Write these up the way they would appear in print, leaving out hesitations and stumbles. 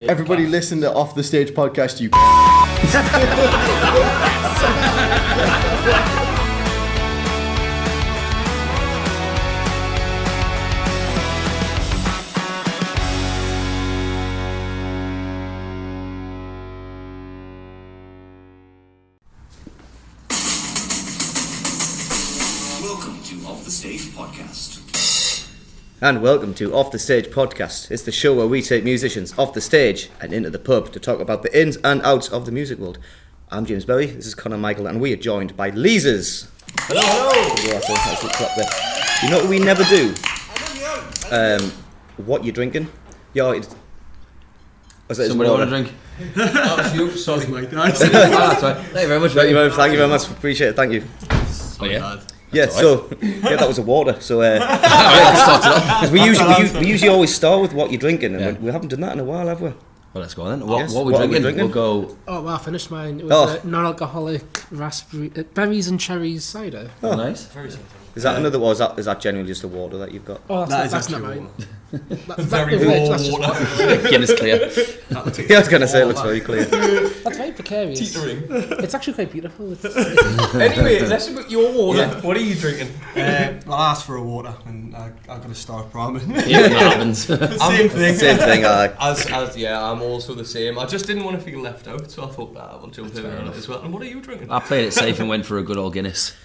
Everybody listen to Off the Stage podcast, you Welcome to Off the Stage podcast. And welcome to Off the Stage podcast. It's the show where we take musicians off the stage and into the pub to talk about the ins and outs of the music world. I'm James Berry, this is Conor Michael, and we are joined by Leazes. Hello. Yeah, so nice little clap there. You know what we never do? What you drinking? Yeah, Somebody want a drink? That was you. Sorry, mate. That's right. Thank you very much. Thank you very much. Appreciate it. Thank you. Oh yeah. Yeah, so that was a water. So Let's start it off. we usually always start with what you're drinking, and we haven't done that in a while, have we? Well, let's go on then. What Yes, are we what are we drinking? drinking? We'll go. Oh, well, I finished mine. It was non-alcoholic raspberry, berries and cherries cider. Oh, nice. Is that another, or is that genuinely just the water that you've got? Oh, that's not actually mine. Very That's raw just water. Guinness clear. Yeah, I was going to say it looks very clear. That's very precarious. Teetering. It's actually quite beautiful. Anyway, let's look at your water. Yeah. What are you drinking? Well, I asked for a water and I got a Stark ramen. Yeah, that happens. Same thing. Same thing. I'm also the same. I just didn't want to feel left out, so I thought that I will jump in on it as well. And what are you drinking? I played it safe and went for a good old Guinness.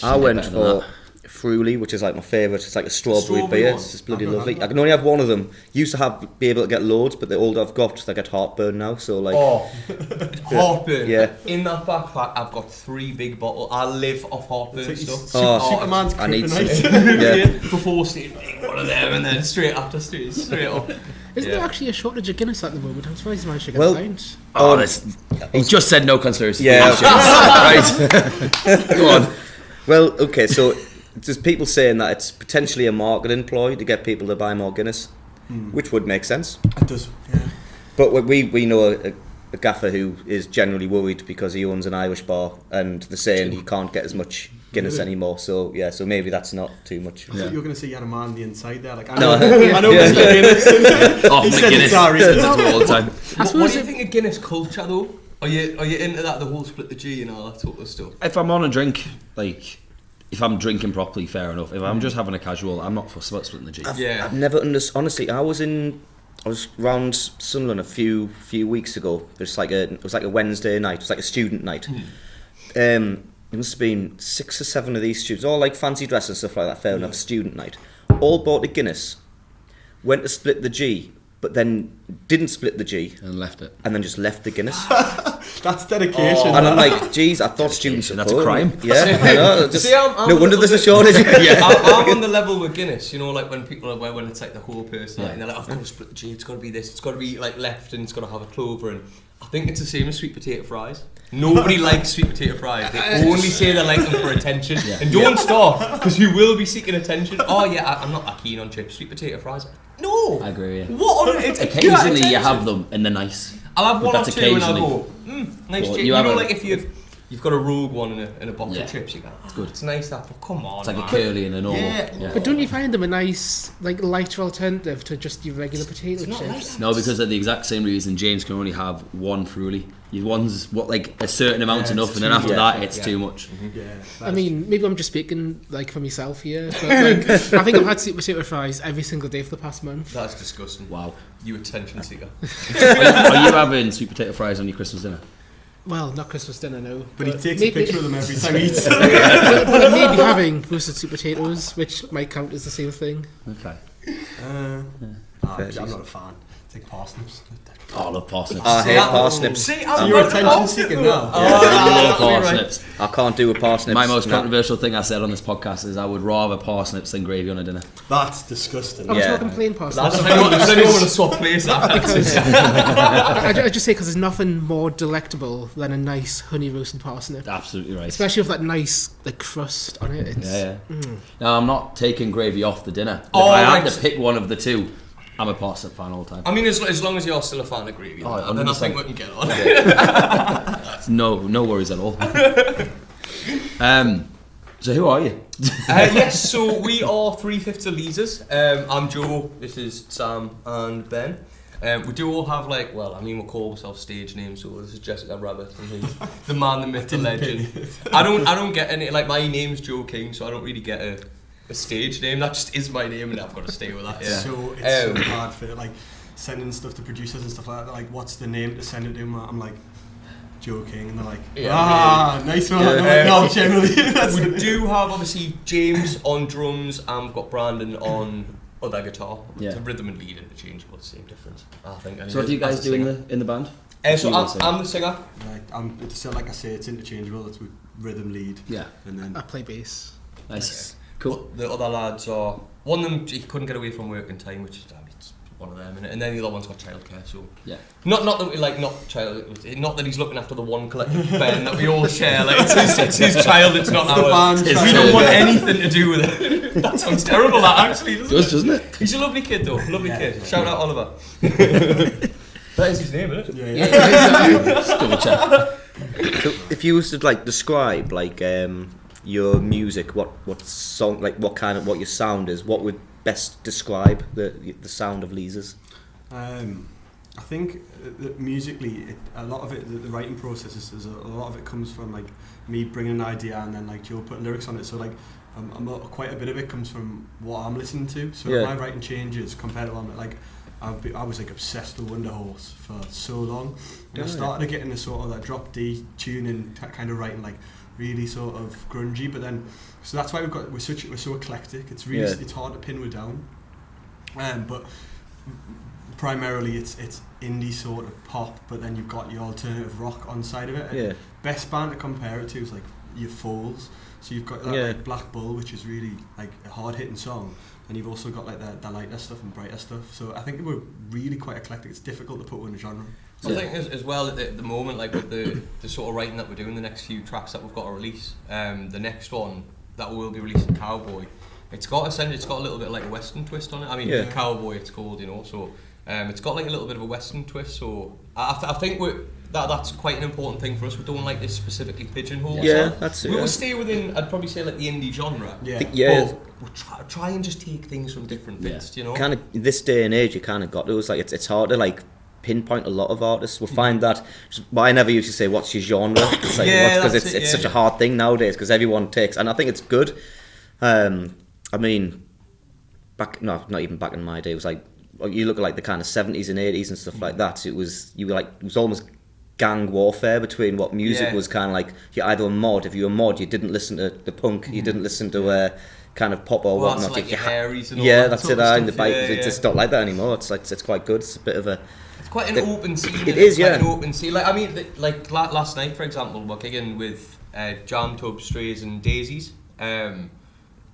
I went better than for Fruity, which is like my favourite. It's like a strawberry Strawberry beer. one. It's just bloody I've not lovely. had I can only have one of them. Used to be able to get loads, but the older I've got, I get heartburn now. So like, Oh, heartburn. Yeah. In that backpack, I've got 3 big bottles. I live off heartburn stuff. Superman's I need some. kryptonite. Yeah. Before Steve, one of them, and then straight after Steve, straight up. Isn't there actually a shortage of Guinness at the moment? I'm surprised you managed to get Well, it found. Oh, he just said no conspiracy. Yeah. Right. Go on. Well, okay, so there's people saying that it's potentially a marketing ploy to get people to buy more Guinness, which would make sense. It does. Yeah. But we know a gaffer who is generally worried because he owns an Irish bar and they're saying he can't get as much Guinness anymore. So yeah, so maybe that's not too much. I thought you were going to say you had a man on the inside there. Like, I No. know, I know Mr. Guinness. Off He the said Guinness. sorry. All the time. What do you think of Guinness culture though? Are you into that, the whole split the G and all that sort of stuff? If I'm on a drink, like, if I'm drinking properly, fair enough. If I'm just having a casual, I'm not for splitting the G. Yeah. I've never understood. Honestly, I was around Sunderland a few weeks ago. It was like a Wednesday night. It was like a student night. There must have been 6 or 7 of these students, all like fancy dress and stuff like that. Fair enough, student night. All bought a Guinness, went to split the G, but then didn't split the G, And left it. and then just left the Guinness. That's dedication. And I'm like, geez, I thought students were That's a poor. crime. Yeah, I know. Just, See, I'm no a wonder little there's a bit- shortage. Yeah, I'm on the level with Guinness, you know, like when people are, when it's like the whole person, and they're like, I've got to split the G, it's got to be this, it's got to be like left, and it's got to have a clover, and I think it's the same as sweet potato fries. Nobody likes sweet potato fries. They only say they like them for attention, and don't start, because you will be seeking attention. Oh yeah, I'm not that keen on chips, sweet potato fries. No, I agree with you. What on it's Occasionally you attention. have them and they're nice. I'll have But one or that's two and I'll occasionally. go, nice Well, chip. you You have know, a- like if you've got a rogue one in a box Yeah. of chips, you go, it's good. It's nice that, but come on, It's like man. a curly and a normal. Yeah. But don't you find them a nice, like, lighter alternative to just your regular potato chips? No, because of the exact same reason James can only have one Fruity. One's like a certain amount enough, and then after that it's too much. Yeah, I mean, maybe I'm just speaking like for myself here, but like, I think I've had sweet potato fries every single day for the past month. That's disgusting. Wow. You attention seeker. Are you having sweet potato fries on your Christmas dinner? Well, not Christmas dinner, no. but he takes a maybe, picture of them every time he eats. but I may be having roasted sweet potatoes, which might count as the same thing. Okay. I'm not a fan. It's like parsnips. Oh, I love parsnips. I hate parsnips. See, So you're attention seeking now. I love parsnips. I can't do a parsnips. My most no. controversial thing I said on this podcast is I would rather parsnips than gravy on a dinner. That's disgusting. I'm Yeah. talking plain pasta. I don't want to swap places after. I just say because there's nothing more delectable than a nice honey roasted parsnip, Absolutely right. especially with that nice like crust on it. It's, Yeah. Now I'm not taking gravy off the dinner. If Oh, I had right. to pick one of the two, I'm a parsnip fan all the time. I mean, as long as you're still a fan of gravy, Oh, then I 100%. think we can get on. No worries at all. So who are you? Yes, so we are 3/5 of Leazes. I'm Joe, this is Sam and Ben. We do all have we call ourselves stage names. So this is Jessica Rabbit, and he's the man, the myth, the legend. I don't get any, like, my name's Joe King, so I don't really get a stage name. That just is my name, and I've got to stay with that. Yeah. So it's so hard for like sending stuff to producers and stuff like that. Like, what's the name to send it to them? I'm like, Joe King, and they're like, nice one. No, generally. We do have obviously James on drums, and we've got Brandon on other guitar. Yeah. It's a rhythm and lead interchangeable, same difference, I think. So what do you guys do in the band? So I'm the singer. Like I say, it's interchangeable. It's with rhythm lead. Yeah. And then I play bass. Nice. Okay. Cool. But the other lads are, one of them he couldn't get away from work in time, which is it's one of them, and then the other one's got childcare. So yeah, not that we not that he's looking after the one collective Ben that we all share. Like, it's his child, it's not ours. We don't want anything to do with it. That sounds terrible. That actually doesn't it? He's a lovely kid though. Lovely kid. Shout out Oliver. That is his name, isn't it? Yeah. Just double check. So if you was to like describe like your music, what song, like what your sound is, what would best describe the sound of Leazes? I think that musically, a lot of it, the writing process is a lot of it comes from like me bringing an idea and then like Joe putting lyrics on it. So like quite a bit of it comes from what I'm listening to. So my writing changes compared to like I was like obsessed with Wonder Horse for so long, and I started getting the sort of that drop D tuning kind of writing, like really sort of grungy. But then, so that's why we're so eclectic. It's really it's hard to pin down. But primarily it's indie sort of pop, but then you've got your alternative rock on side of it. Yeah. Best band to compare it to is like your Foals. So you've got that like Black Bull, which is really like a hard hitting song, and you've also got like the lighter stuff and brighter stuff. So I think we're really quite eclectic. It's difficult to put one in a genre. I think as well at the moment, like with the sort of writing that we're doing, the next few tracks that we've got to release, the next one that we'll be releasing, Cowboy, it's got a little bit like a Western twist on it. I mean, Cowboy it's called, you know, so it's got like a little bit of a Western twist. So I think that's quite an important thing for us. We don't like this specifically pigeonhole. Yeah, that's it. We'll stay within, I'd probably say, like the indie genre. Yeah. But we'll try and just take things from different bits, you know. Kind of this day and age, you kind of got to. It's like it's hard to like pinpoint a lot of artists. We'll find that. Well, I never used to say what's your genre, because it's such a hard thing nowadays because everyone takes, and I think it's good. I mean, not even back in my day. It was like you look at like the kind of 70s and 80s and stuff like that. It was almost gang warfare between what music was kind of like. You're either a mod. If you were a mod, you didn't listen to the punk. You didn't listen to kind of pop or whatnot. Like your Harrys and all that's it. And the bike, it's not like that anymore. It's quite good. It's a bit of a. It's quite an open scene. It is, an open scene. Like I mean, like last night, for example, we're gigging with Jam Tub, Strays, and Daisies.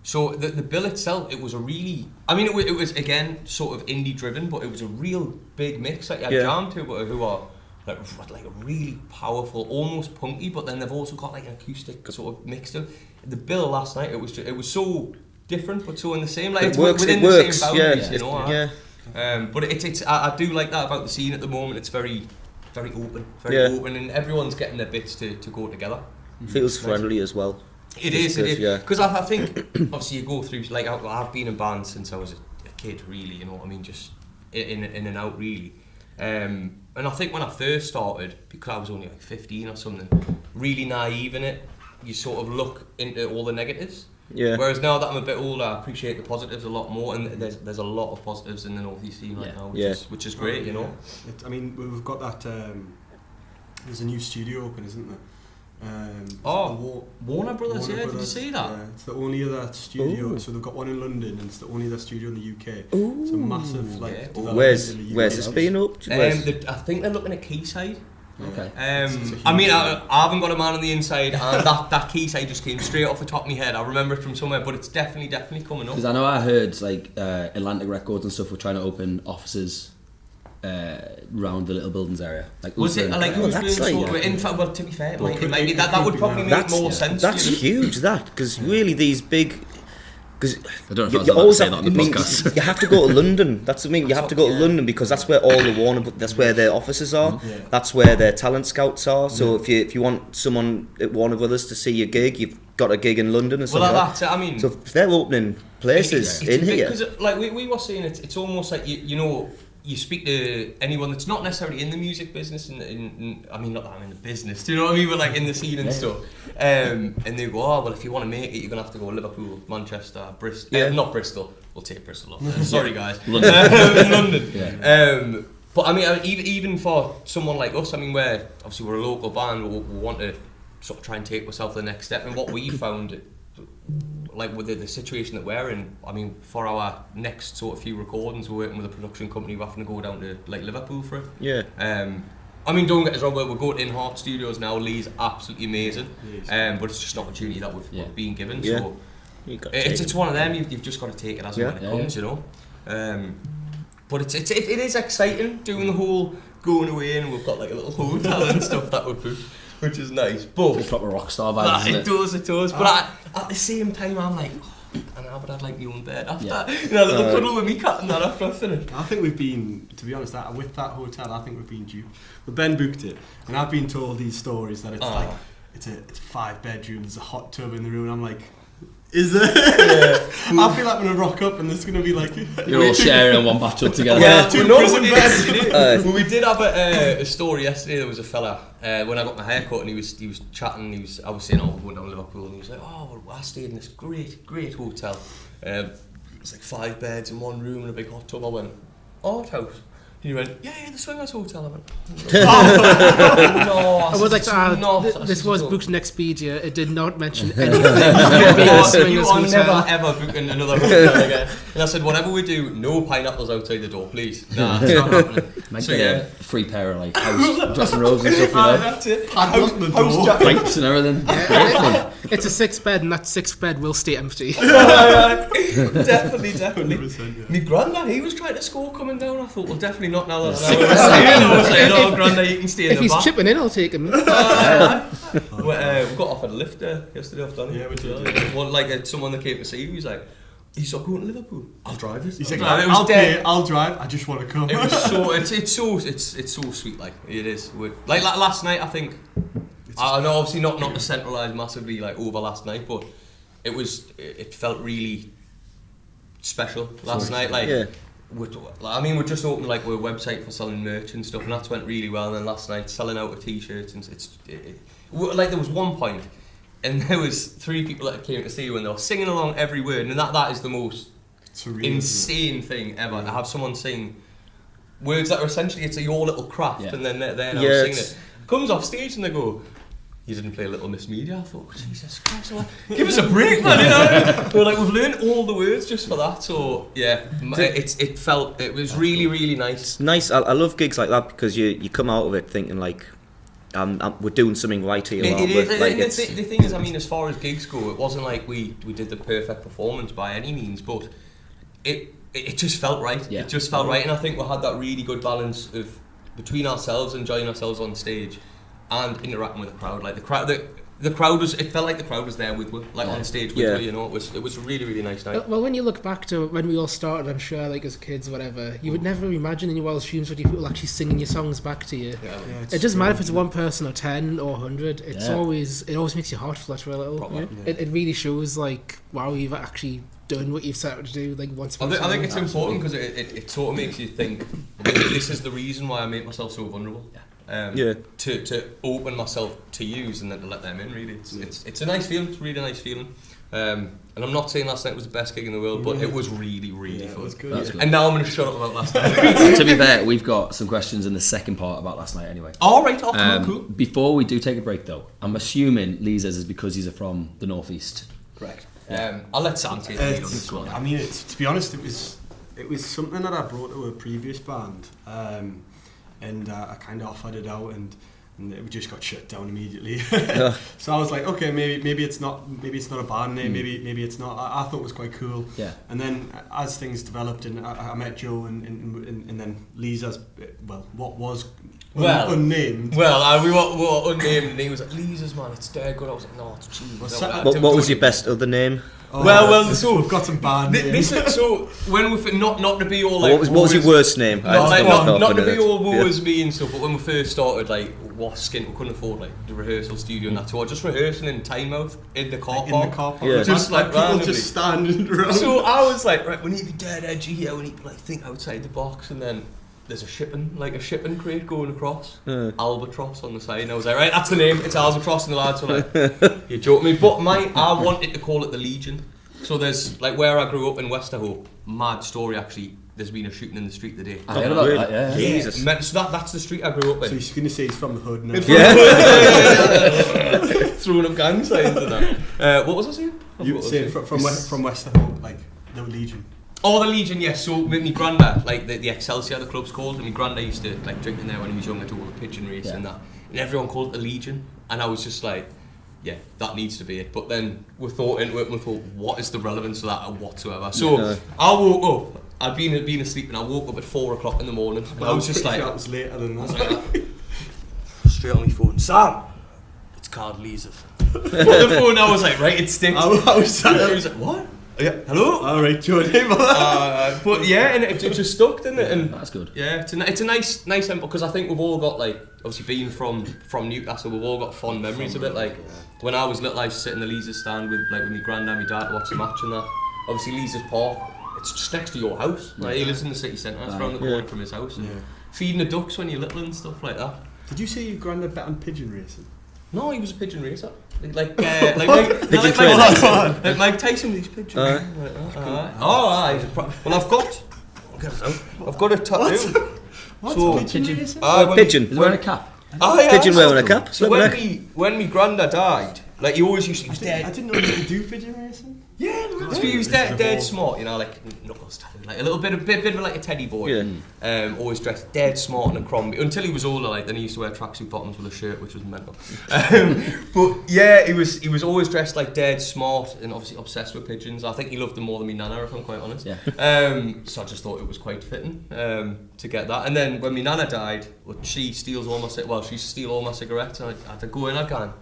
So the bill itself, it was a really, I mean, it was again sort of indie driven, but it was a real big mix. Like Jam Tub, who are like a really powerful, almost punky, but then they've also got like an acoustic sort of mix to it. The bill last night, it was so different, but so in the same, like it's within the same boundaries, you know. But it's I do like that about the scene at the moment. It's very open, open, and everyone's getting their bits to go together. Feels friendly as well. It is. Because I think, obviously, you go through, like, I've been in bands since I was a kid, really, you know what I mean, just in and out, really. And I think when I first started, because I was only like 15 or something, really naive in it, you sort of look into all the negatives. Yeah. Whereas now that I'm a bit older, I appreciate the positives a lot more, and there's a lot of positives in the North East scene right now, which is great, you know. I mean, we've got that. There's a new studio open, isn't there? Warner Brothers, did you see that? Yeah, it's the only other studio. Ooh. So they've got one in London, and it's the only other studio in the UK. Ooh. It's a massive Where's this been up? I think they're looking at Quayside. Okay. I mean, I haven't got a man on the inside, and that Quayside just came straight off the top of my head. I remember it from somewhere, but it's definitely coming up. Because I know I heard like Atlantic Records and stuff were trying to open offices around the little buildings area. Like was it like who's doing sort of? In fact, well, to be fair, that would probably make more sense. That's huge, because really these big. Because I don't know if I was saying that on the podcast. You have to go to London. That's what I mean. You have to go to London because that's where all the Warner. That's where their offices are. Yeah. That's where their talent scouts are. So if you want someone at Warner Brothers to see your gig, you've got a gig in London or something. Well, that's it. I mean, so if they're opening places in here, because like we were saying, it's almost like you know. you speak to anyone that's not necessarily in the music business, I mean, not that I'm in the business, do you know what I mean, but like in the scene and stuff, and they go, oh, well, if you want to make it, you're going to have to go Liverpool, Manchester, Bristol, not Bristol, we'll take Bristol off there. Sorry guys, London. But I mean, even for someone like us, I mean, we're a local band, we want to sort of try and take ourselves the next step, and what we found, like with the situation that we're in, I mean, for our next sort of few recordings, we're working with a production company. We're having to go down to like Liverpool for it. Yeah. I mean, don't get us wrong. We're going to In-Heart Studios now. Lee's absolutely amazing. But it's just an opportunity that we've been given. Yeah. So it's one of them. You've just got to take it as and when it comes, you know. But it is exciting doing the whole going away, and we've got like a little hotel and stuff that we've put, which is nice. But it's proper rock star vibes, it does. But at the same time, I'm like, and I would have like my own bed after, you know, a little cuddle with me cat and that after I finish. I think we've been, to be honest, with that hotel, I think we've been due. But Ben booked it, and I've been told these stories that it's like it's 5 bedrooms, there's a hot tub in the room, and I'm like, is there? Yeah. I feel like I'm gonna rock up and there's gonna be like you're all sharing one bathtub together. Yeah, we did have a story yesterday. There was a fella when I got my hair cut, and he was chatting. I was saying, oh, we're going down to Liverpool, and he was like, oh, well, I stayed in this great hotel. It's like 5 beds in one room and a big hot tub. I went, art house. And he went, yeah, the Swingers Hotel. I went, no. I would like to add, this was booked on Expedia. It did not mention anything about being a Swingers Hotel. You are never ever booking another hotel again. And I said, whatever we do, no pineapples outside the door, please. Nah, it's not happening. So yeah, free pair of like house dressing robes and stuff, you know. That's it. House pipes and everything. Yeah, it's a 6 bed, and that 6th bed will stay empty. Definitely. 100%, my granddad, he was trying to score coming down. I thought, well, definitely not now that I was like, oh, granddad, you can stay in the back. If he's chipping in, I'll take him. We got offered a lift there yesterday off Donny. Yeah, we did. One, like someone that came to see, he was like, he's not going to Liverpool. I'll drive it. He's like, I'll pay, I'll drive. I just want to come. It was so it's so sweet. Like it is. Like last night, I think. I know, obviously not to centralise massively like over last night, but it felt really special last night. Like, we just opened like a website for selling merch and stuff, and that's went really well. And then last night, selling out of t-shirts, and like there was one point, and there was 3 people that came to see you, and they were singing along every word, and that is the most insane thing ever to have someone sing words that are essentially it's your little craft, and then they're now singing it. Comes off stage and they go, you didn't play Little Miss Me. I thought, Jesus Christ, give us a break, man, you know. We're like, we've learned all the words just for that. So yeah, it was really, really nice. It's nice. I love gigs like that because you come out of it thinking like, we're doing something right here. The thing is, I mean, as far as gigs go, it wasn't like we did the perfect performance by any means, but it just felt right. Yeah. It just felt right, and I think we had that really good balance of between ourselves enjoying ourselves on stage and interacting with the crowd. Like the crowd was. It felt like the crowd was there with us, like on stage with us. You know, it was a really, really nice night. Well, when you look back to when we all started, I'm sure, like as kids, whatever, you would never imagine in your wildest dreams would you people actually singing your songs back to you. Yeah, it doesn't matter if it's one person or 10 or 100. It always makes your heart flutter a little. It really shows like, wow, you've actually done what you've set out to do. Like once. I think it's important because it sort of makes you think. This is the reason why I make myself so vulnerable. To open myself to use and then to let them in. Really, it's a nice feeling. It's a really nice feeling. And I'm not saying last night was the best gig in the world, but it was really, really fun. It was good. Good. And now I'm going to shut up about last night. To be fair, we've got some questions in the second part about last night anyway. All right, cool. Before we do take a break though, I'm assuming Leazes is because he's from the northeast. Correct. I'll let Sam take the lead on this one. I mean, to be honest, it was something that I brought to a previous band, and I kind of offered it out, and it just got shut down immediately. So I was like, okay, maybe it's not a band name, maybe it's not. I thought it was quite cool. Yeah. And then as things developed, and I met Joe, and then Leazes, what was unnamed. Well, we were unnamed, and he was like, Leazes, man, it's dead good. I was like, no, it's cheap. What was your best other name? So we've got some band names. So when we not to be all like, what was your worst name? Not to be all woe is me and stuff, but when we first started, like, we couldn't afford like the rehearsal studio and that, so we're just rehearsing in Tynemouth in the car park. Just like people just standing around. So I was like, right, we need to be dead edgy here. We need to like think outside the box, and then there's a shipping crate going across, Albatross on the side, and I was like, right, that's the name, it's Albatross, and the lads were like, you joking me? But I wanted to call it the Legion. So there's, like, where I grew up in Westerhope, mad story actually, there's been a shooting in the street today. I heard about that, yeah. Jesus. So that's the street I grew up in. So you're going to say he's from the hood now? Throwing up gang signs and that. What was I saying? You were saying from Westerhope, like, the Legion. Oh, the Legion, yes. So with my granda, like the Excelsior, the club's called, and my granda used to like drink in there when he was younger to all the pigeon race and that. And everyone called it the Legion, and I was just like, yeah, that needs to be it. But then we thought into it and we thought, what is the relevance of that whatsoever? So I woke up, I'd been asleep, and I woke up at 4 o'clock in the morning. But I was just like, that was later than that. Straight on my phone, Sam, it's called Leazes. Put the phone, I was like, right, it sticks. I was like, what? Yeah, hello. All right, Jordan. But yeah, and it just stuck, didn't it? And that's good. Yeah, it's a nice simple, because I think we've all got, like, obviously being from Newcastle, we've all got fond memories of it. Like when I was little, I used to sit in the Leazes stand with my granddad and my dad to watch the match and that. Obviously Leazes Park, it's just next to your house. Like, he lives in the city centre, it's around the corner from his house. And feeding the ducks when you're little and stuff like that. Did you say your granddad bet on pigeon racing? No, he was a pigeon racer. Like Mike Tyson with these pigeons. Well, I've got a tattoo. What's so, pigeon racing? Pigeon. He's wearing a cap. Pigeon wearing a cap. So when my granddad died, like he always used to, he was dead. I didn't know you could do pigeon racing. Yeah, he was dead smart, you know, like knuckles, like a little bit of like a teddy boy. Yeah. Always dressed dead smart and a Crombie until he was older. Like then he used to wear tracksuit bottoms with a shirt, which was mental. But yeah, he was always dressed like dead smart and obviously obsessed with pigeons. I think he loved them more than me nana, if I'm quite honest. Yeah. So I just thought it was quite fitting to get that. And then when my nana died, she used to steal all my cigarettes, and I had to go in again.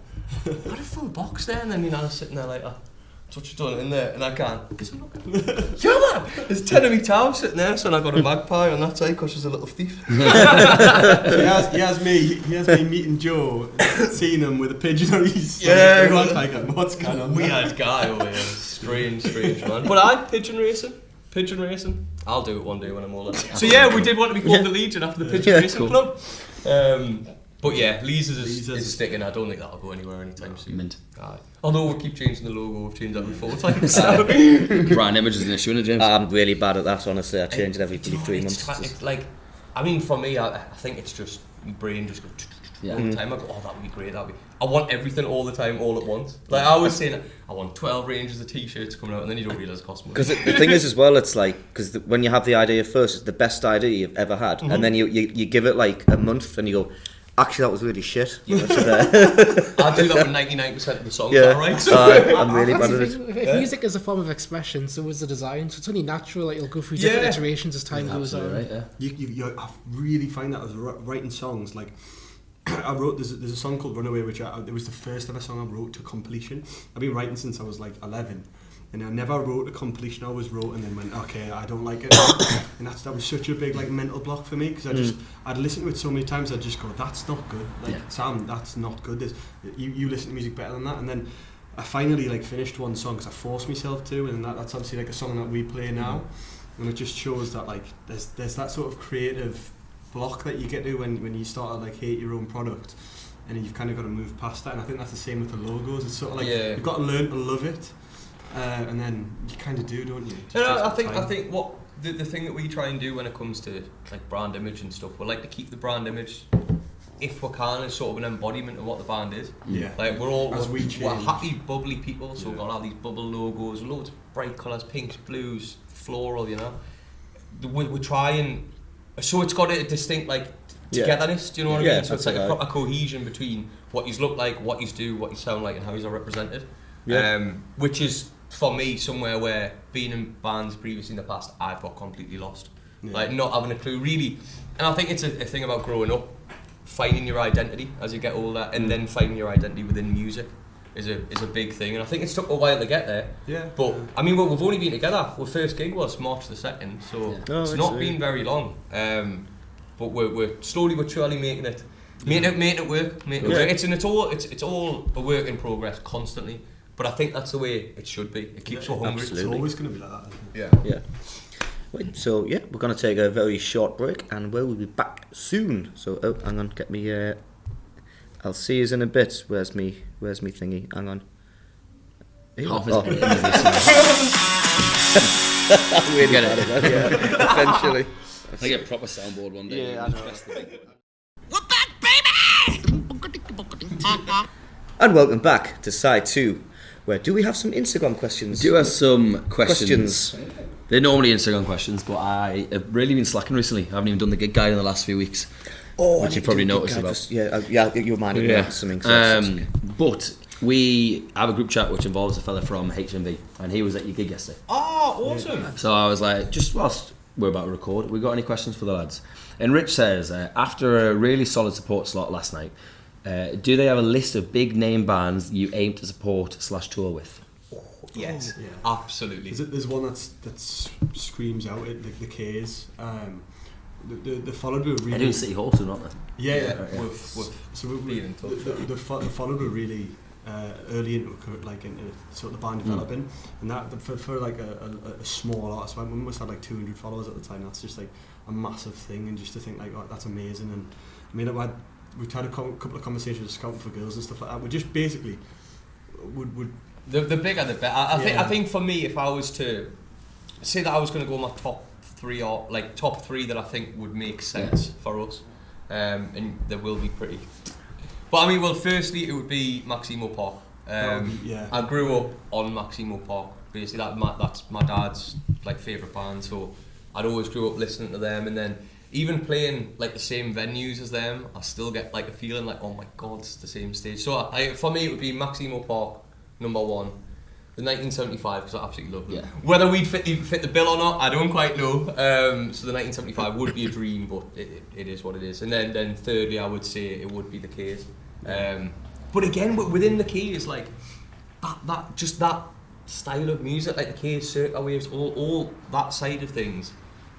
I had a full box there, and then my nana's sitting there like. So what you done in there, and I can't. Yeah, man! There's 10 of me towels sitting there, so I got a magpie on that side because she's a little thief. He has me meeting Joe, seeing him with a pigeon on his magpie. What's going on? Weird guy over here. Strange man. But pigeon racing. I'll do it one day when I'm older. So yeah, we did want to be called the Legion after the pigeon racing club. But yeah, Leazes is sticking. I don't think that'll go anywhere anytime soon. Mint. Although we keep changing the logo, we've changed that 4 times. So. Brand image is an issue, isn't it, James? I'm really bad at that, honestly. I change it every 3 months. It's like, I mean, for me, I think it's just my brain just goes all the time. I go, oh, that would be great. I want everything all the time, all at once. Like I was saying, I want 12 ranges of t-shirts coming out, and then you don't realise it costs money. Because the thing is, as well, it's like because when you have the idea first, it's the best idea you've ever had, and then you give it like a month, and you go. Actually, that was really shit. I do that with 99% of the songs, alright? I'm really bad at it. If music is a form of expression, so is the design. So it's only natural that you'll go through different iterations as time goes on. Right, I really find that as writing songs. Like I wrote, there's a song called Runaway, which it was the first ever song I wrote to completion. I've been writing since I was like 11. And I never wrote a completion. I always wrote and then went, okay, I don't like it. And that was such a big like mental block for me because I'd listen to it so many times. I'd just go, that's not good. Like Sam, that's not good. You listen to music better than that. And then I finally like finished one song because I forced myself to, and that's obviously like a song that we play now. And it just shows that like there's that sort of creative block that you get to when you start to like hate your own product. And then you've kind of got to move past that. And I think that's the same with the logos. It's sort of like you've got to learn to love it. And then you kind of do, don't you? I think what the thing that we try and do when it comes to like brand image and stuff, we like to keep the brand image, if we can, as sort of an embodiment of what the band is. Yeah. Like we're happy, bubbly people, so we've got all these bubble logos, loads of bright colours, pinks, blues, floral, you know. We try and so it's got a distinct like togetherness. Do you know what I mean? So it's like a proper cohesion between what you look like, what you do, what you sound like, and how you're represented. Yeah. Which is for me somewhere where being in bands previously in the past I've got completely lost, like not having a clue really. And I think it's a thing about growing up, finding your identity as you get older, and then finding your identity within music is a big thing. And I think it's took a while to get there. Yeah. But I mean, we've only been together. Our first gig was March the 2nd, so it's not been very long. But we're slowly but surely making it work. It's all a work in progress constantly. But I think that's the way it should be. It keeps you hungry. It's always going to be like that, isn't it? Yeah. Right, so yeah, we're gonna take a very short break, and we'll be back soon. So hang on, get me. I'll see you in a bit. Where's me thingy? Hang on. Half a second into this. Really get it. Yeah, eventually. I get a proper soundboard one day. Yeah, I know. And welcome back to side 2, where do we have some Instagram questions? Do have some questions. They're normally Instagram questions, but I have really been slacking recently. I haven't even done the gig guide in the last few weeks, which you probably noticed about. Yeah, you reminded me of something. So but we have a group chat which involves a fella from HMV, and he was at your gig yesterday. Oh, awesome. So I was like, just whilst we're about to record, we got any questions for the lads? And Rich says, after a really solid support slot last night, do they have a list of big name bands you aim to support / tour with? Yes, absolutely. There's one that screams out at the K's. The followed were really. They're doing City Hall soon, aren't they? Yeah. So being in touch. The followed were really early into sort of the band developing, and that for like a small artist, we must have like 200 followers at the time. That's just like a massive thing, and just to think like, oh, that's amazing. And I mean, we've had a couple of conversations with Scouting for Girls and stuff like that. We just basically would. The bigger the better. I think for me, if I was to say that I was going to go my top 3 or like top 3 that I think would make sense for us, and there will be pretty. But I mean, well, firstly, it would be Maximo Park. I grew up on Maximo Park. Basically, that's my dad's like favourite band, so I'd always grew up listening to them, and then even playing like the same venues as them, I still get like a feeling like, oh my god, it's the same stage. So for me, it would be Maximo Park, number 1. The 1975, because I absolutely love them. Yeah. Whether we'd fit the bill or not, I don't quite know. So the 1975 would be a dream, but it is what it is. And then thirdly, I would say it would be the K's. But again, within the K's, like that style of music, like the K's, Circa Waves, all that side of things,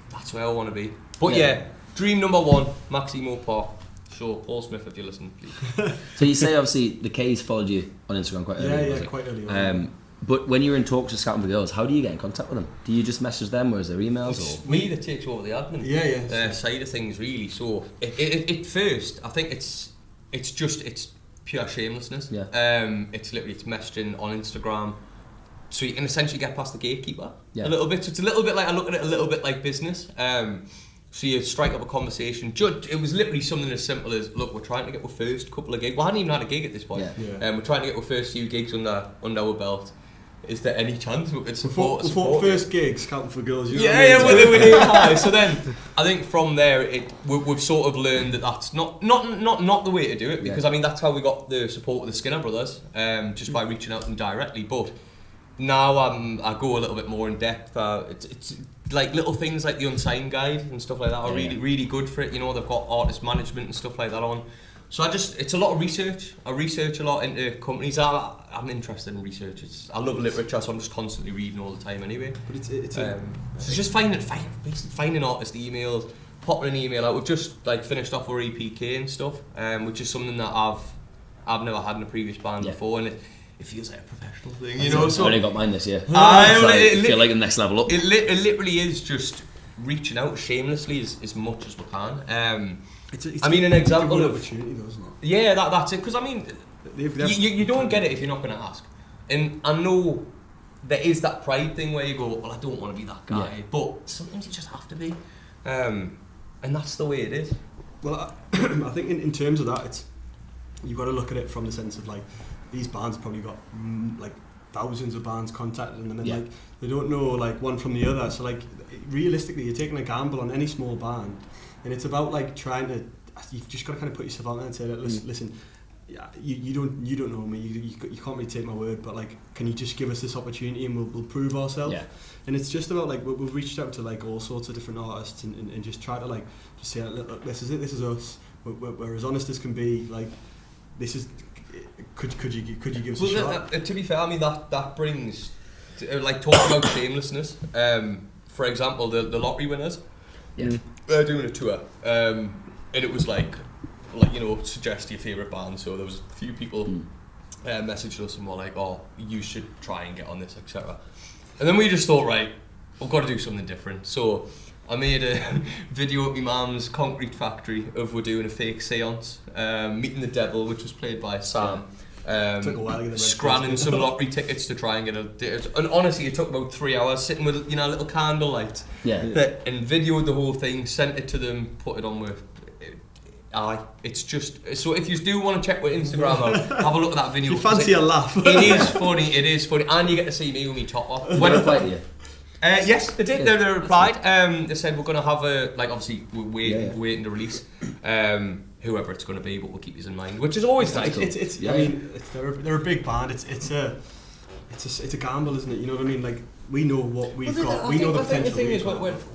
that's where I want to be. But yeah, dream number 1, Maximo Park. So Paul Smith, if you listen, please. So you say obviously the K's followed you on Instagram quite early. Yeah, quite early. But when you're in talks with Scouting for Girls, how do you get in contact with them? Do you just message them, or is there emails? It's me that takes over the admin side of things, really. So at first, I think it's pure shamelessness. Yeah. It's messaging on Instagram, so you can essentially get past the gatekeeper a little bit. So it's a little bit like, I look at it a little bit like business. So you strike up a conversation. It was literally something as simple as, look, we're trying to get our first couple of gigs. We hadn't even had a gig at this point. We're trying to get our first few gigs under our belt. Is there any chance we could support first gig, Scouting for Girls? We need high. So then, I think from there, we've sort of learned that that's not the way to do it, because I mean, that's how we got the support of the Skinner brothers, just by reaching out to them directly. But now I go a little bit more in depth. It's like little things like the Unsigned Guide and stuff like that are really good for it. You know, they've got artist management and stuff like that on. So it's a lot of research. I research a lot into companies. I'm interested in research. I love literature, so I'm just constantly reading all the time anyway. But it's just finding artist emails, popping an email out. We've just like finished off our EPK and stuff, which is something that I've never had in a previous band before, and it feels like a professional thing, you know. So I only got mine this year. I feel like the next level up. It literally is just reaching out shamelessly as much as we can. I mean, an example of opportunity, though, isn't it? Yeah, that's it. Because I mean, you don't get it if you're not going to ask. And I know there is that pride thing where you go, well, I don't want to be that guy, but sometimes you just have to be, and that's the way it is. Well, I think in terms of that, you've got to look at it from the sense of like, these bands have probably got like thousands of bands contacting them, and like they don't know like one from the other. So like realistically, you're taking a gamble on any small band. And it's about like you've just got to kind of put yourself out there and say, listen, you don't know me, you can't really take my word, but like, can you just give us this opportunity and we'll prove ourselves? Yeah. And it's just about like, we've reached out to like all sorts of different artists and just try to like, just say, look, this is it, this is us, we're as honest as can be, like, this is, could you give us a shot? To be fair, I mean, that brings, like, talking about shamelessness, for example, the lottery winners, they're doing a tour, and it was like you know, suggest your favourite band. So there was a few people messaged us and were like, oh, you should try and get on this, etc. And then we just thought, right, we've got to do something different. So I made a video at my mum's concrete factory of we're doing a fake seance, meeting the devil, which was played by Sam. Took a while to get the Scranning some lottery tickets to try and get a. And honestly, it took about 3 hours sitting with a little candlelight. And videoed the whole thing, sent it to them, put it on with. It's just so if you do want to check with Instagram out, have a look at that video. You fancy a laugh? It is funny, and you get to see me with me top off. When I played you. Yes, they did. They replied. They said we're going to have a obviously we're waiting to release whoever it's going to be, but we'll keep these in mind, which is always nice. I mean, they're a big band. It's a gamble, isn't it? You know what I mean? Like we know what we've got. We know the potential. The thing is,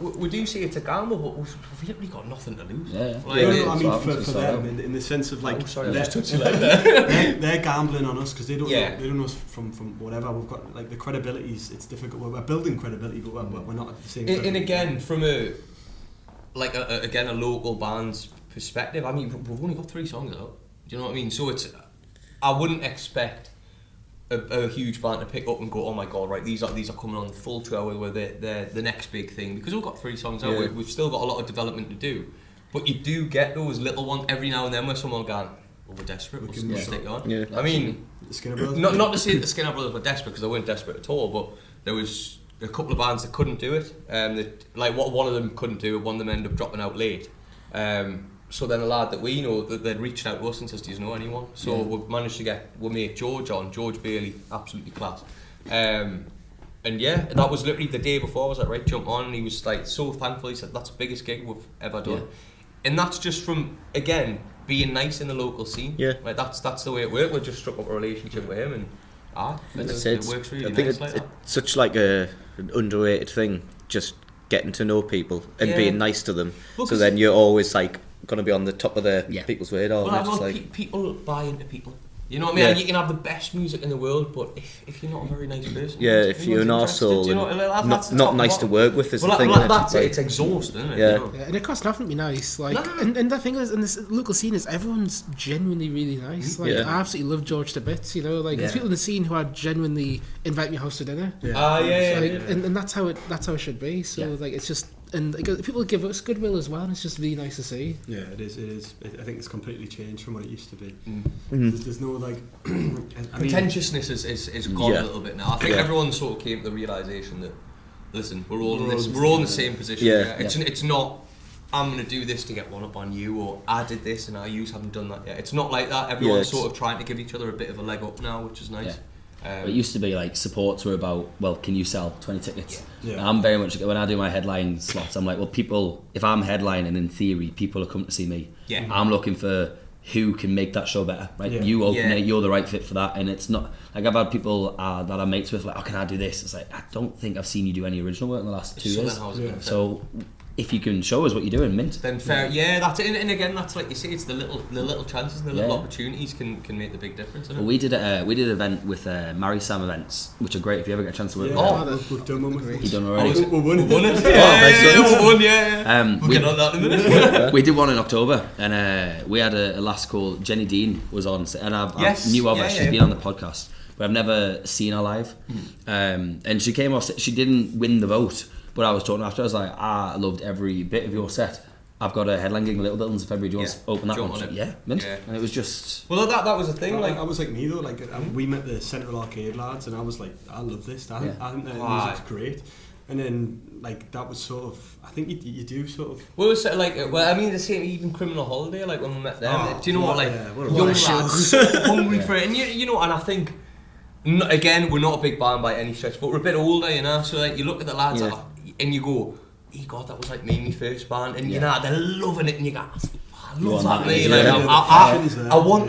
we do see it's a gamble, but we've literally got nothing to lose. I mean, for them, in the sense of like, they're gambling on us because they don't know us from whatever. We've got like the credibilities. It's difficult. We're building credibility, but we're not at the same. And again, from a local band's perspective, I mean, we've only got 3 songs out. Do you know what I mean? So I wouldn't expect a huge band to pick up and go, oh my god, right, these are coming on the full tour where they're the next big thing, because we've got 3 songs out. We've still got a lot of development to do, but you do get those little ones every now and then where someone going, we're desperate, we'll stick on. I mean, the Skinner Brothers, not to say that the Skinner Brothers were desperate, because they weren't desperate at all, but there was a couple of bands that couldn't do it, what one of them couldn't do it, one of them ended up dropping out late. So then a lad that we know, that they'd reached out to us and says, do you know anyone? So we've managed to get our mate George on, George Bailey, absolutely class. And that was literally the day before. I was like, right, jump on, and he was like so thankful. He said, that's the biggest gig we've ever done. And that's just from, again, being nice in the local scene. Like that's the way it worked. We just struck up a relationship with him, and it works really nice like that. It's such like an underrated thing, just getting to know people and being nice to them. So then you're always like going to be on the top of people's radar. People buy into people. You know what I mean? You can have the best music in the world, but if you're not a very nice person, if you're an arsehole and not nice to work with, is the thing. That's it. It's exhausting, isn't it? Yeah. You know? And it costs nothing to be nice. Like, and the thing is, in this local scene, is everyone's genuinely really nice. Like, I absolutely love George to bits. You know, like there's people in the scene who are genuinely invite me house to dinner. And that's how it should be. So like, it's just. And people give us goodwill as well, and it's just really nice to see. Yeah, it is. I think it's completely changed from what it used to be. There's no like pretentiousness is gone a little bit now. I think everyone sort of came to the realisation that, listen, we're all in the same position. It's not, I'm going to do this to get one up on you, or I did this and now you haven't done that yet. It's not like that. Everyone's sort of trying to give each other a bit of a leg up now, which is nice. It used to be like supports were about, well, can you sell 20 tickets? I'm very much, when I do my headline slots, I'm like, well, people, if I'm headlining, in theory, people are coming to see me. I'm looking for who can make that show better, right? You open it, you're the right fit for that. And it's not like, I've had people that I'm mates with like, oh, can I do this? It's like, I don't think I've seen you do any original work in the last 2 years. So if you can show us what you're doing, mint. Then fair, that's it. And again, that's like you say, it's the little chances and the little opportunities can make the big difference. Well, we did an event with Mary Sam Events, which are great if you ever get a chance to work with. We've done one with them. You done already? We won it. We won, we'll get on that in a minute. We did one in October, and we had a lass called Jenny Dean was on, and I knew of her. She's been on the podcast, but I've never seen her live. And she came off. She didn't win the vote. But I was talking after, I was like, I loved every bit of your set. I've got a headline gig in Little Buildings in February. Do you want to open that one? Mint. And it was just... Well, that was the thing. I was like me though. Like we met the Central Arcade lads, and I was like, I love this. I think the music's great. And then like that was sort of, I think you do sort of. Well, it's like, I mean, the same even Criminal Holiday. Like when we met them, do you know what? Like young lads so hungry for it, and you know, and I think. Again, we're not a big band by any stretch, but we're a bit older, you know. So like, you look at the lads and you go, "Oh God, that was like me, my first band," and you know they're loving it, and you go, "I love that, mate." Like, I want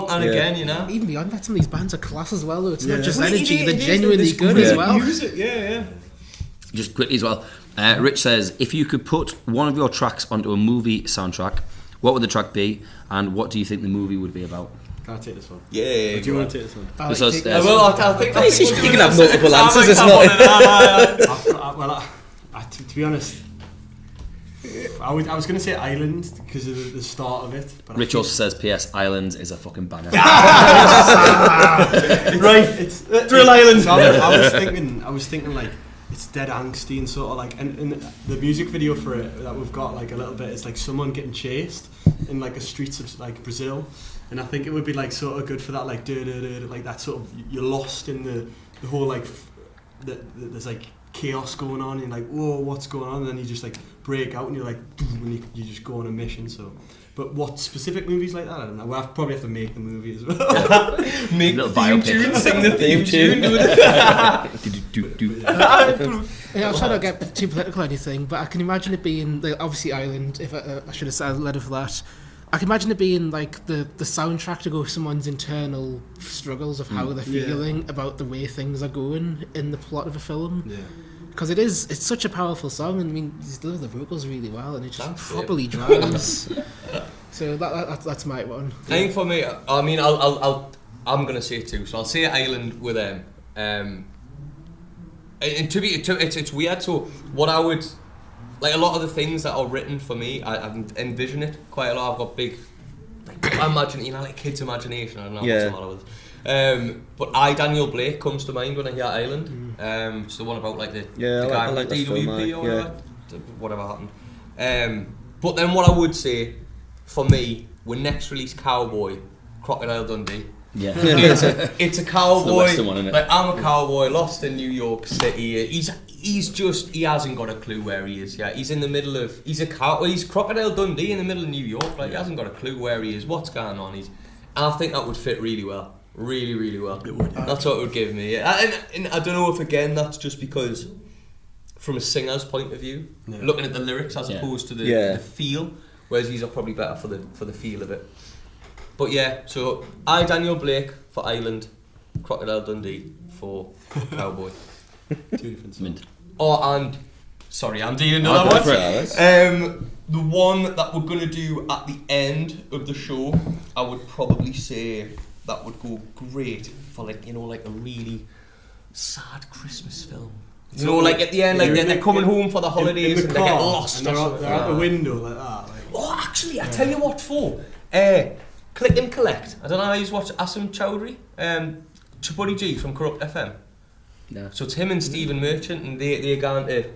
that again, you know. Even beyond that, some of these bands are class as well. Though it's not just energy; they're genuinely good as well. Music, Just quickly as well, Rich says, if you could put one of your tracks onto a movie soundtrack, what would the track be, and what do you think the movie would be about? Can I take this one? Yeah. Do you want to take this one? I think you can have multiple answers. It's not. To be honest, I was going to say Island because of the start of it. But Rich also says, P.S. Islands is a fucking banger. Right, it's Drill Island. So I was thinking like it's dead angsty and sort of like, and the music video for it that we've got like a little bit is like someone getting chased in like the streets of like Brazil, and I think it would be like sort of good for that like like that sort of, you're lost in the whole like there's like chaos going on and you're like, whoa, what's going on, and then you just like break out and you're like and you just go on a mission. So but what specific movies like that, I don't know. We'll probably have to make the movie as well. Make the theme tune, sing the theme tune. Yeah, I'll try not to get too political or anything, but I can imagine it being, like, obviously Ireland, if I should have said a letter for that. I can imagine it being like the soundtrack to go someone's internal struggles of how they're feeling about the way things are going in the plot of a film. Yeah. Because it's such a powerful song, and I mean, he's done the vocals really well, and it just properly drives. So that's my one. I think for me, I mean, I'm gonna say it too. So I'll say Ireland with them. And it's weird. So what I would like, a lot of the things that are written for me, I envision it quite a lot. I've got big, like, I imagine, you know, like kids' imagination. I don't know what's the matter with it. But Daniel Blake comes to mind when I hear Ireland. It's the one about like the guy from the DWP or whatever happened. But then what I would say for me, when next release Cowboy, Crocodile Dundee. Yeah, it's a cowboy. It's the one, isn't it? Like, I'm a cowboy lost in New York City. He hasn't got a clue where he is. Yeah, he's in the middle of. He's Crocodile Dundee in the middle of New York. Like, he hasn't got a clue where he is. What's going on? And I think that would fit really well. Really, really well. It would. That's what it would give me. Yeah. And I don't know if again that's just because, from a singer's point of view, looking at the lyrics as opposed to the feel, whereas these are probably better for the feel of it. But yeah, so Daniel Blake for Ireland, Crocodile Dundee for Cowboy. Two different songs. I'm doing another one. The one that we're gonna do at the end of the show, I would probably say that would go great for, like, you know, like a really sad Christmas film. You know, like at the end, like they're coming home for the holidays and they get lost. And they're out the window like that. Like. Oh, actually, I tell you what for. Click and Collect. I don't know how you watch Asim Chowdhury, Chapuri G from Corrupt FM. No. So it's him and Stephen Merchant, and they're going to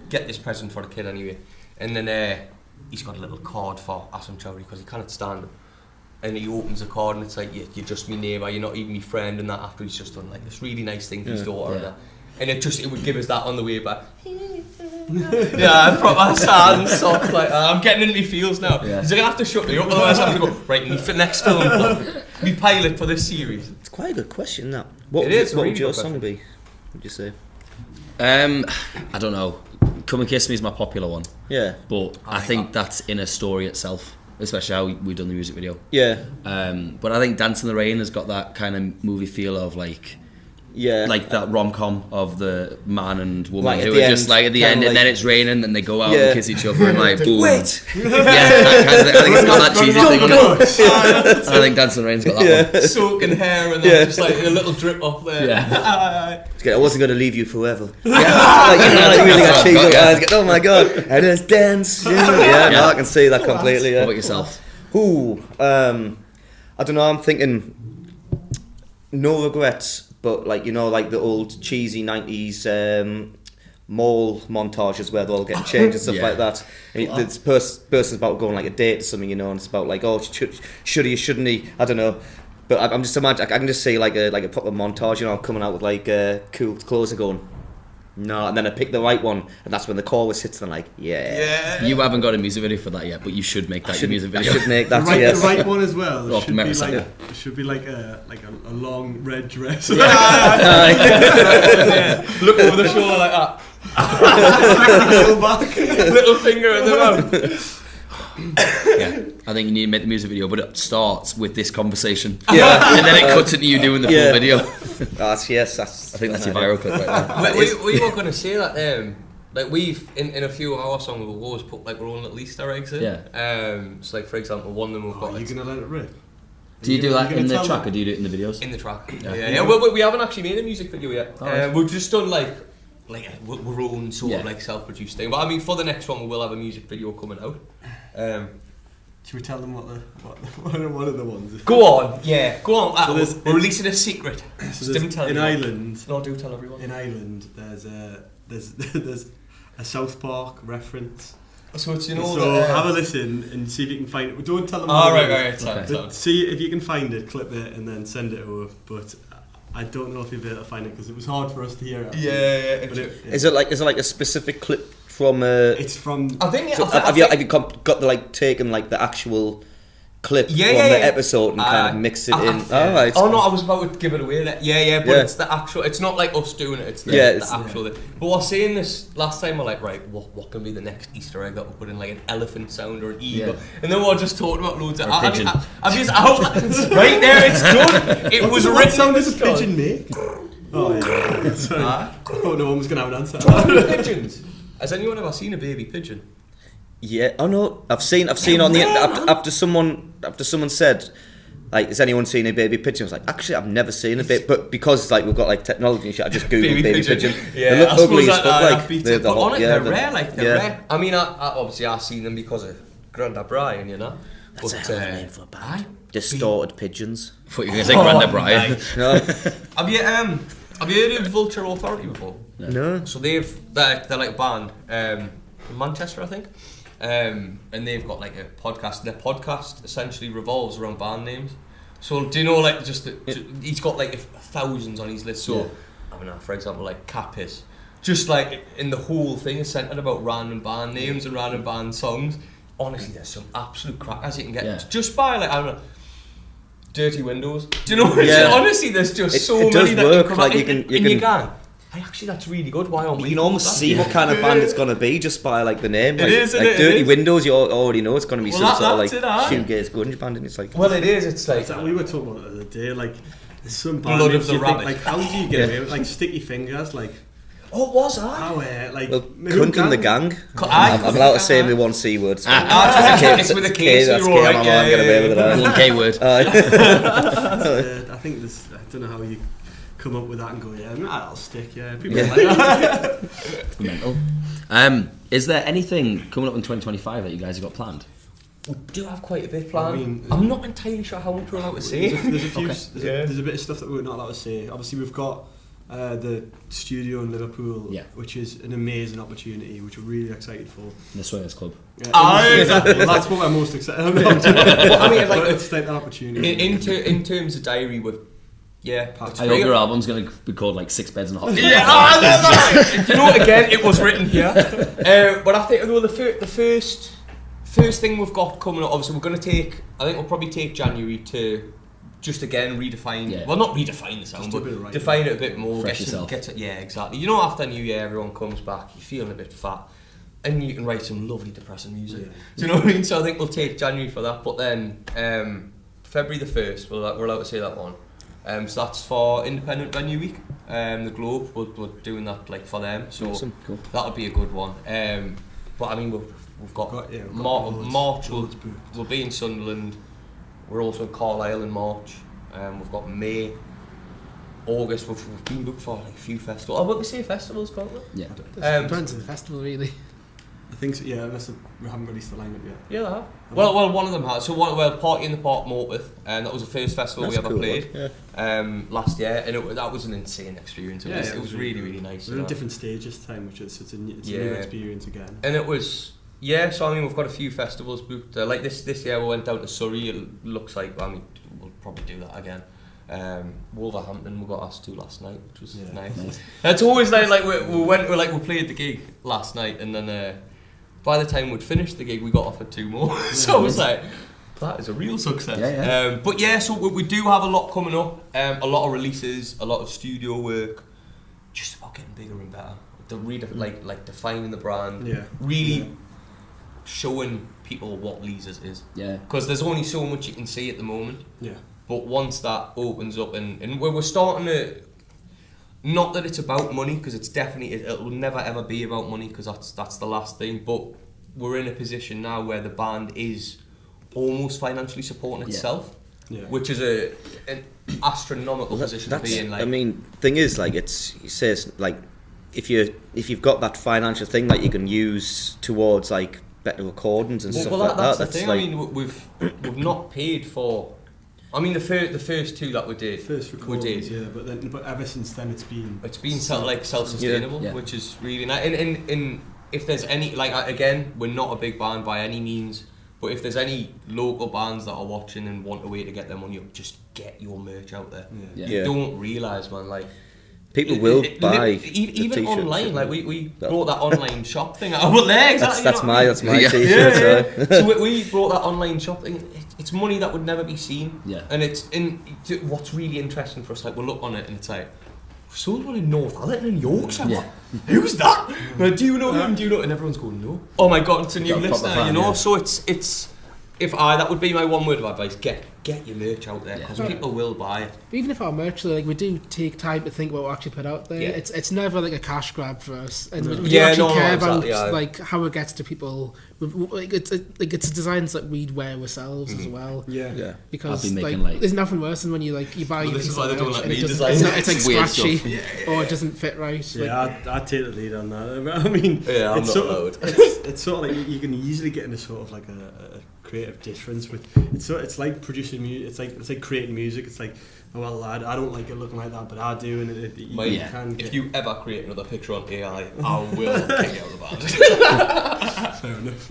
get this present for the kid anyway. And then he's got a little card for Asim Chowdhury because he can't stand him. And he opens the card and it's like, you're just my neighbour, you're not even my friend, and that after he's just done like this really nice thing for his daughter. And it would give us that on the way back. Yeah, proper sad and soft, like I'm getting into my feels now. He's gonna have to shut me up, otherwise I have to go right. Next film, me pilot for this series. It's quite a good question. That what would your song be? Would you say? I don't know. Come and Kiss Me is my popular one. Yeah, but I think that's in a story itself, especially how we've done the music video. Yeah. But I think Dance in the Rain has got that kind of movie feel of like. Yeah, like that rom-com of the man and woman who are just like at the end, and then it's raining, and they go out and kiss each other, and like boom. Wait, yeah, that kind of thing. I think it's got that cheesy thing on it. I think Dancing Rain's got that one. Soaking hair and then just like a little drip off there. Yeah, I wasn't going to leave you forever. Like, you know, like really got cheesy eyes. Oh my god, and just dance. Yeah, no, I can see that completely. What about yourself? Ooh, I don't know. I'm thinking No Regrets. But like, you know, like the old cheesy 90s mall montages where they're all getting changed and stuff like that. And this person's about going like a date or something, you know, and it's about like, oh, should he, shouldn't he? I don't know. But I'm just imagining, I can just see like a proper montage, you know, coming out with like cool clothes and going, no, and then I pick the right one, and that's when the chorus hits, and I'm like, yeah. You haven't got a music video for that yet, but you should make that your music video. I should make that, the right one as well. It should be like a long red dress. Look over the shoulder like that. Little finger in the mouth. Yeah, I think you need to make the music video, but it starts with this conversation. Yeah, and then it cuts into you doing the full video. I think that's your viral clip right now. We were going to say that. Like we've in a few of our songs, we've always put like our own little Easter eggs in. Yeah. So like for example, one of them we've got. Are you gonna let it rip? Do you do that in the track, or do you do it in the videos? In the track. Yeah. Well, we haven't actually made a music video yet. We've just done like our own sort of like self-produced thing. But I mean, for the next one, we will have a music video coming out. Should we tell them what one of the ones is? Go on, go on. So we're releasing a secret. So in Ireland. No, do tell everyone. In Ireland, there's there's a South Park reference. So it's, you know, so have a listen and see if you can find it. Don't tell them. Right. But see if you can find it, clip it, and then send it over. But I don't know if you'll be able to find it because it was hard for us to hear. Actually. Yeah. But Is it like a specific clip from? It's from. I think. So have you got the taken the actual clip from the episode and kind of mix it in? Right. Oh no, I was about to give it away. But it's the actual. It's not like us doing it. It's the actual. But I was saying this last time. We're like, right, what can be the next Easter egg that we'll put in, like an elephant sound or an eagle? And then we were just talking about loads of. Pigeon. I've just right there. It's done. It was written. What sound does a pigeon make? Oh yeah. Sorry. I thought no one was gonna have an answer. Pigeons. Has anyone ever seen a baby pigeon? Yeah. Oh no, I've seen on the after someone said, like, has anyone seen a baby pigeon? I was like, actually, I've never seen a bit, but because we've got technology and shit, I just googled baby pigeon. Yeah, they look ugly as fuck. They're rare. They're rare. I mean, obviously I've seen them because of Grandad Brian, you know. That's a hell of a name for a band. Distorted pigeons. I thought you were going to say Grandad Brian. Nice. No. Have you heard of Vulture Authority before? No. So they're like a band in Manchester, I think. And they've got like a podcast. Their podcast essentially revolves around band names. So do you know, like, he's got like thousands on his list. So I mean, for example, like Capis, just like in the whole thing is centered about random band names and random band songs. Honestly, there's some absolute crackers you can get just by, like, I don't know, Dirty Windows. Do you know what I'm saying? Honestly, there's just so many that work. Can come like out you can. Hey, actually, that's really good. Why aren't we? You can almost see what kind of band it's going to be just by like the name. Like, it is, like Dirty Windows, you already know it's going to be some sort of like shoegaze grunge band, and it's like. Well, it is. It's like we were talking about it the other day. Like, there's some band Blood of the Rabbit. Like, how do you get away with like Sticky Fingers? Like, oh, was that? How like? Well, Cunt and the Gang. I'm allowed to say the one C word. It's with a K, so you're alright. I'm get away with it. One K word. I think this. I don't know how you come up with that and go, that'll stick. Yeah, people like that. Mental. Is there anything coming up in 2025 that you guys have got planned? We do have quite a bit planned. I'm not entirely sure how much we're allowed to say. There's a bit of stuff that we're not allowed to say. Obviously, we've got the studio in Liverpool, which is an amazing opportunity, which we're really excited for. The Swingers Club. Exactly. That's what we're most excited about. Well, I mean, like, let's take that opportunity. In terms of diary, with I hope your album's going to be called like 6 Beds and a Hot. You know, again, it was written here. But I think the first thing we've got coming up, obviously, I think we'll probably take January to just again redefine. Well, not redefine the sound, but define it a bit more. Fresh yourself. Exactly. You know, after New Year, everyone comes back, you're feeling a bit fat, and you can write some lovely depressing music. Yeah. Do you know what I mean? So I think we'll take January for that. But then February the 1st, we're allowed to say that one. So that's for Independent Venue Week. The Globe, we're doing that like for them. So awesome. Cool. That'll be a good one. But I mean, we've got March. We'll be in Sunderland. We're also in Carlisle in March. We've got May, August. We've been booked for like a few festivals. I wouldn't say festivals, can't we? Yeah. Depends on the festival, really. I think so, unless we haven't released the lineup yet. Yeah, they have. Well, one of them has. So, Party in the Park Morpeth, and that was the first festival we ever played last year, and that was an insane experience. It was really, really nice. We're in different stages this time, which is it's a new experience again. And it was so I mean, we've got a few festivals booked. Like this year, we went down to Surrey. It looks like we'll probably do that again. Wolverhampton we got asked to last night, which was nice. It's always like we played the gig last night, and then by the time we'd finished the gig, we got offered 2 more. So I was like, that is a real success. But so we do have a lot coming up. A lot of releases, a lot of studio work, just about getting bigger and better. Like defining the brand, really showing people what Leazes is. Yeah. Because there's only so much you can see at the moment. Yeah. But once that opens up and we're starting to, not that it's about money, because it's definitely, it will never ever be about money, because that's the last thing, but we're in a position now where the band is almost financially supporting itself, which is an astronomical position to be in. Like, I mean, thing is, like, it says, like, if you've got that financial thing that you can use towards like better recordings and stuff like that. That's the thing. Like, I mean, we've not paid for I mean, the first two that we did, yeah, but ever since then it's been self-sustainable, Yeah. which is really nice. And if there's any, like, again, we're not a big band by any means, but if there's any local bands that are watching and want a way to get their money up, just get your merch out there. You don't realise, man, like, people will buy even the online. Like we brought that online shop thing out. Well, there, exactly. That's my t-shirt. Yeah. So we brought that online shop thing. It's money that would never be seen. Yeah. And what's really interesting for us, like, we'll look on it and it's like, we've sold one in Northallerton in Yorkshire. Yeah. Who's that? Like, do you know him? Do you know? And everyone's going, no. Oh my God, it's a new listener. Fan, you know. Yeah. So it's that would be my one word of advice. Get your merch out there, because people will buy it. Even if our merch, like, we do take time to think what we'll actually put out there. Yeah. It's never like a cash grab for us, and we do actually care about like how it gets to people. Like it's designs that we'd wear ourselves as well. Yeah. Because I've been making, like there's nothing worse than when you buy your piece of merch and it's like scratchy stuff. or it doesn't fit right. Yeah, I'd take the lead on that. I mean, I'm it's not sort allowed. it's sort of like you can easily get into sort of like a creative difference with it's like producing music. It's like creating music. It's like, oh, well, I don't like it looking like that, but I do, and you can. If you ever create another picture on AI, I will kick you out of the band. Fair enough.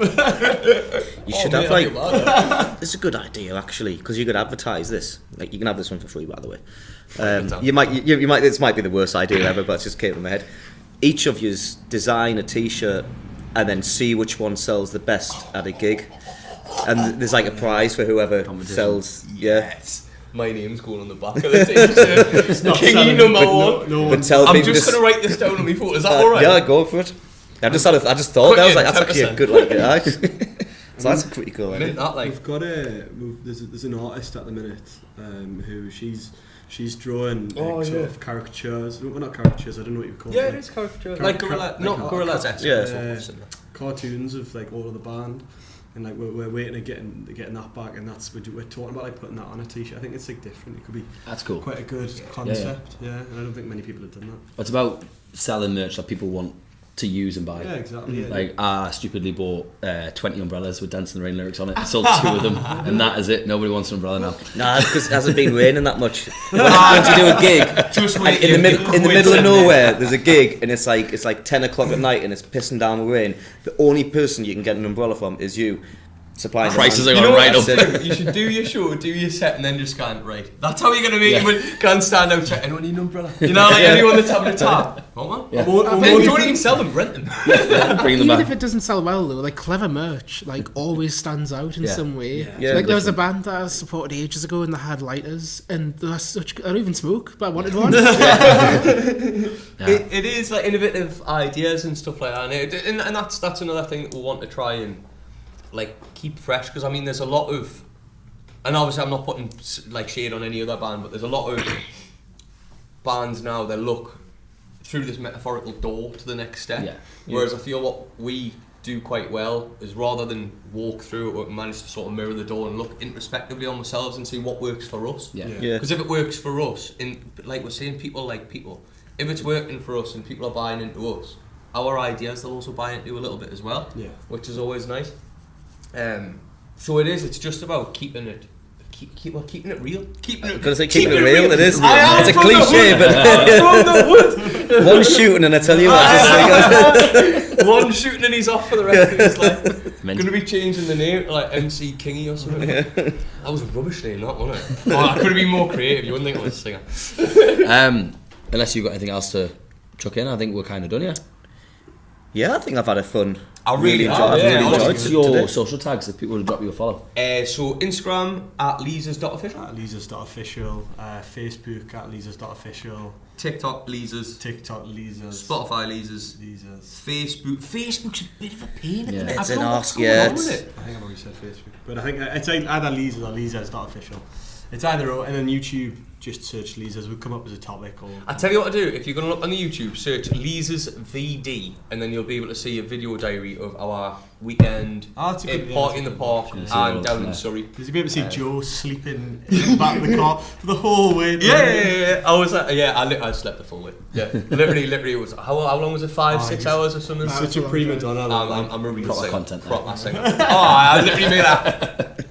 You should have it's a good idea actually, because you could advertise this. Like, you can have this one for free, by the way. You might. This might be the worst idea ever, but it just came in my head. Each of yous design a T-shirt and then see which one sells the best at a gig, and there's like a prize for whoever sells. Yes. My name's going on the back of the T-shirt. Kingy number one. I'm just going to write this down on my phone. Is that alright? Yeah, go for it. I just thought that was like, that's actually a good idea. So that's pretty cool. We've got there's an artist at the minute who she's drawing sort of caricatures. Well, not caricatures. I don't know what you call it. Yeah, it is caricatures. Like Gorillaz. Cartoons of like all of the band. And like we're waiting at getting that back, and we're talking about like putting that on a T-shirt. I think it's like different. It could be cool. Quite a good concept. Yeah. And I don't think many people have done that. It's about selling merch that people want to use and buy. Yeah, exactly. Yeah. Like, I stupidly bought 20 umbrellas with Dance in the Rain lyrics on it. I sold 2 of them, and that is it. Nobody wants an umbrella now. Nah, because it hasn't been raining that much. Once you do a gig, in the middle of nowhere, there's a gig, and it's like 10 o'clock at night, and it's pissing down with rain. The only person you can get an umbrella from is you. Supplying prices are going right up. You should do your show, do your set, and then just go, right. That's how you're going to make it. Go and stand out, check. Anyone need an umbrella? You know, like anyone that's having a tap. What, man? Yeah. Don't even sell them, rent them. Bring them Even back. if it doesn't sell well though, like, clever merch like always stands out in some way. Yeah, like there was a band that I supported ages ago, and they had lighters, and they were such. I don't even smoke, but I wanted one. It is like innovative ideas and stuff like that, and that's another thing that we want to try and like keep fresh, because I mean there's a lot of, and obviously I'm not putting like shade on any other band, but there's a lot of bands now that look through this metaphorical door to the next step. Whereas I feel what we do quite well is, rather than walk through it, we manage to sort of mirror the door and look introspectively on ourselves and see what works for us. Because if it works for us, like we're saying, people like people. If it's working for us and people are buying into us, our ideas they'll also buy into a little bit as well. Which is always nice. So it's just about keeping it real. Keeping it real. It is. It's a cliche, but one shooting and I tell you what, one shooting and he's off for the rest of his life. Going to be changing the name to like MC Kingy or something. That was a rubbish name, that wasn't it? I could have been more creative. You wouldn't think I was a singer. Unless you've got anything else to chuck in, I think we're kind of done. Yeah, I think I've had a fun. I really enjoyed What's your today. social tags if people will drop you a follow? So Instagram at Leazes.official. At Leazes.official. Facebook at Leazes.official. TikTok Leazes. Spotify Leazes. Facebook's a bit of a pain. It's an arse. I think I've already said Facebook, but I think it's either Leazes or Leazes.official. It's either or, and then YouTube, just search Leazes. We'll come up as a topic. I tell you what to do. If you're going to look on the YouTube, search Leazes VD, and then you'll be able to see a video diary of our weekend party in the park and down in Surrey. Because you'll be able to see Joe sleeping in the back of the car for the whole way. Yeah. I was I slept the full way. Yeah, literally it was how long was it? 5-6 hours or something. Such a prima donna. I'm a real proper content. Proper singer. I literally made that.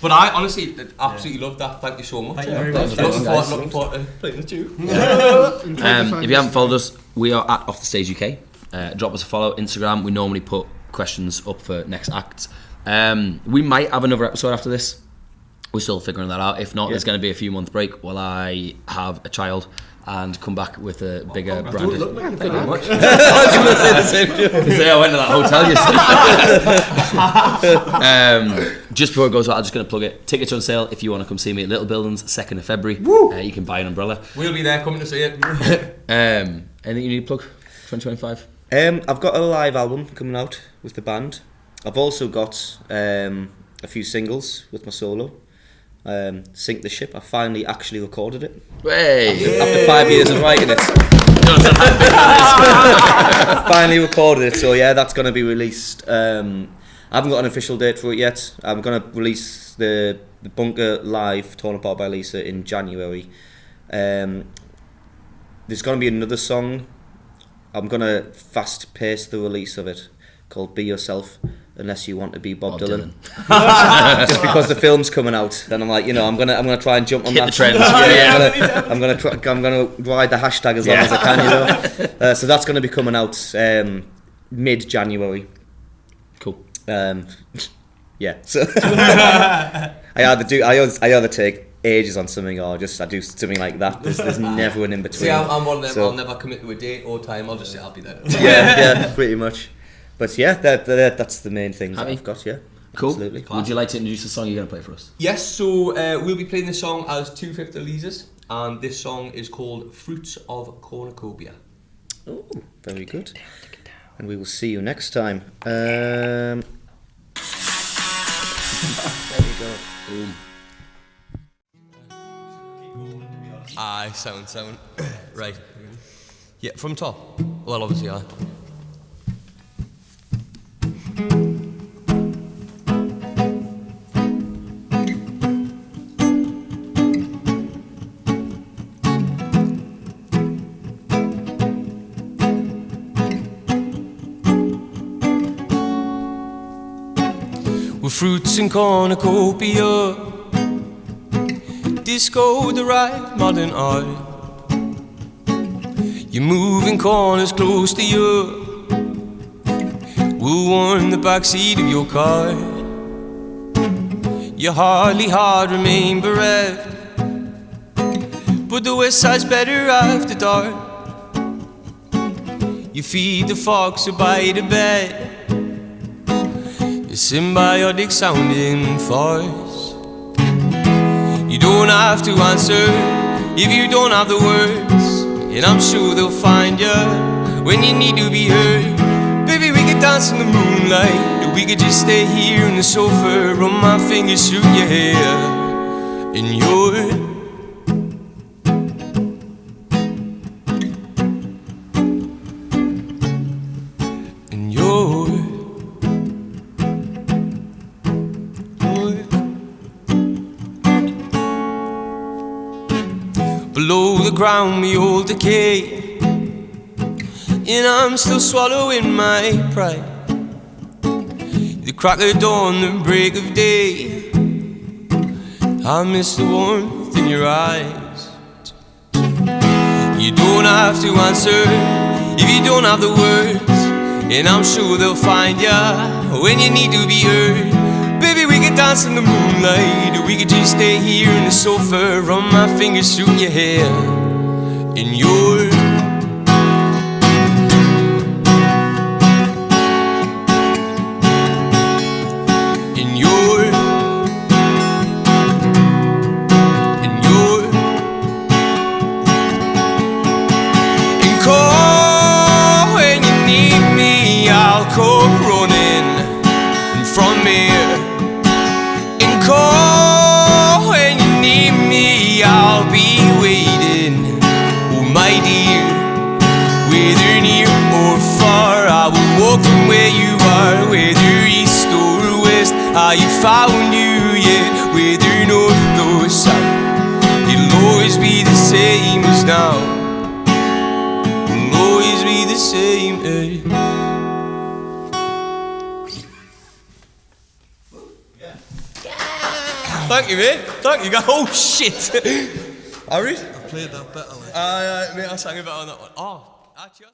But I honestly absolutely love that. Thank you so much. Looking forward to playing with you. If you haven't followed us, we are at Off the Stage UK. Drop us a follow. Instagram. We normally put questions up for next acts. We might have another episode after this. We're still figuring that out. If not, there's going to be a few month break while I have a child and come back with a bigger branded. Thank you very much. I was going to say the same thing. I went to that hotel yesterday. Just before it goes out, I'm just going to plug it. Tickets are on sale if you want to come see me at Little Buildings, 2nd of February. You can buy an umbrella. We'll be there coming to see it. Anything you need to plug? 2025? I've got a live album coming out with the band. I've also got a few singles with my solo. Sink the Ship. I finally actually recorded it. After 5 years of writing it. I finally recorded it, so yeah, that's going to be released. I haven't got an official date for it yet. I'm going to release the Bunker live, Torn Apart by Lisa, in January. There's going to be another song. I'm going to fast pace the release of it, called Be Yourself, Unless You Want to Be Bob Dylan. Just because the film's coming out, then I'm like, I'm gonna try and jump on that trend. I'm gonna ride the hashtag as long as I can, so that's gonna be coming out mid-January. Cool. So I either take ages on something or just I do something like that. There's never an in between. See, I'm one of them. I'll never commit to a date or time. I'll just say I'll be there. Yeah, pretty much. But yeah, that's the main things that I've got. Yeah, cool. Absolutely. Would you like to introduce the song you're going to play for us? Yes. So we'll be playing this song as 2/5 of Leazes, and this song is called "Fruits of Cornucopia." Oh, very good. And we will see you next time. There we go. Boom. Aye, sound. Right. Yeah, from top. Well, obviously, aye. With fruits and cornucopia, disco the right modern art. You're moving corners close to you. We'll warm the backseat of your car. Your hardly hard remain bereft, but the west side's better after dark. You feed the fox by the bed, a symbiotic sounding farce. You don't have to answer if you don't have the words, and I'm sure they'll find you when you need to be heard. Baby, we could dance in the moonlight, or we could just stay here on the sofa, run my fingers through your hair, and you're below the ground we all decay, and I'm still swallowing my pride. The crack of dawn, the break of day, I miss the warmth in your eyes. You don't have to answer if you don't have the words, and I'm sure they'll find ya when you need to be heard. Baby, we could dance in the moonlight, or we could just stay here on the sofa, run my fingers through your hair, and you're where you are, whether east or west, I found you, yeah, whether north or south, it'll always be the same as now, it'll always be the same as yeah. Thank you, mate. Thank you, guys. Oh, shit. Harry? I played that better. Mate, I sang a bit on that one. Oh, actually.